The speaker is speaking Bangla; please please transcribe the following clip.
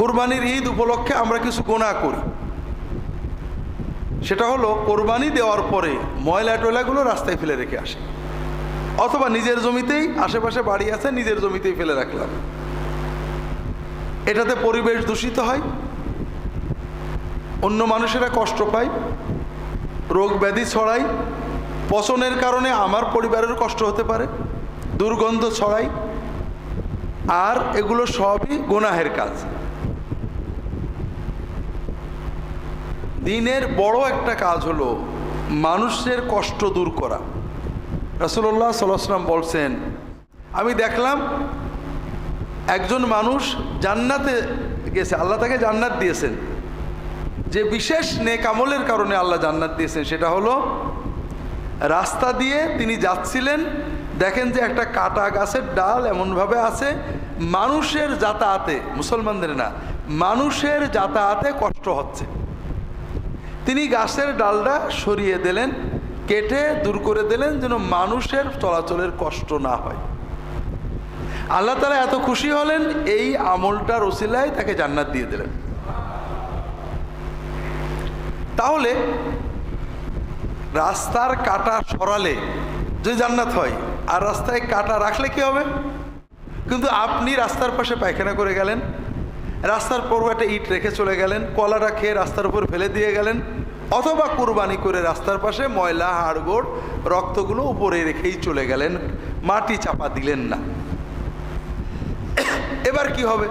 কোরবানির ঈদ উপলক্ষে আমরা কিছু গুনাহ করি, সেটা হলো কোরবানি দেওয়ার পরে ময়লা টয়লাগুলো রাস্তায় ফেলে রেখে আসে, অথবা নিজের জমিতেই, আশেপাশে বাড়ি আছে নিজের জমিতেই ফেলে রাখলাম। এটাতে পরিবেশ দূষিত হয়, অন্য মানুষেরা কষ্ট পায়, রোগ ব্যাধি ছড়ায়, পচনের কারণে আমার পরিবারের কষ্ট হতে পারে, দুর্গন্ধ ছড়ায়, আর এগুলো সবই গুনাহের কাজ। দিনের বড় একটা কাজ হলো মানুষের কষ্ট দূর করা। রাসূলুল্লাহ সাল্লাল্লাহু আলাইহি ওয়াসাল্লাম বলছেন, আমি দেখলাম একজন মানুষ জান্নাতে গেছে, আল্লাহ তাকে জান্নাত দিয়েছেন। যে বিশেষ নেক আমলের কারণে আল্লাহ জান্নাত দিয়েছেন সেটা হলো, রাস্তা দিয়ে তিনি যাচ্ছিলেন, দেখেন যে একটা কাটা গাছের ডাল এমনভাবে আছে মানুষের যাতায়াতে, মুসলমানদের না, মানুষের যাতায়াতে কষ্ট হচ্ছে। তিনি গাছের ডালটা সরিয়ে দিলেন, কেটে দূর করে দিলেন যেন মানুষের চলাচলের কষ্ট না হয়। আল্লাহ তাআলা এত খুশি হলেন, এই আমলটার ওসিলায় তাকে জান্নাত দিয়ে দিলেন। তাহলে রাস্তার কাটা সরালে যদি জান্নাত হয়, আর রাস্তায় কাটা রাখলে কি হবে? কিন্তু আপনি রাস্তার পাশে পায়খানা করে গেলেন, রাস্তার পর একটা ইট রেখে চলে গেলেন, কলাটা খেয়ে রাস্তার উপর ফেলে দিয়ে গেলেন, অথবা কুরবানি করে রাস্তার পাশে ময়লা হাড়গোড় রক্তগুলো উপরে রেখেই চলে গেলেন, মাটি চাপা দিলেন না। এবার কি হবে?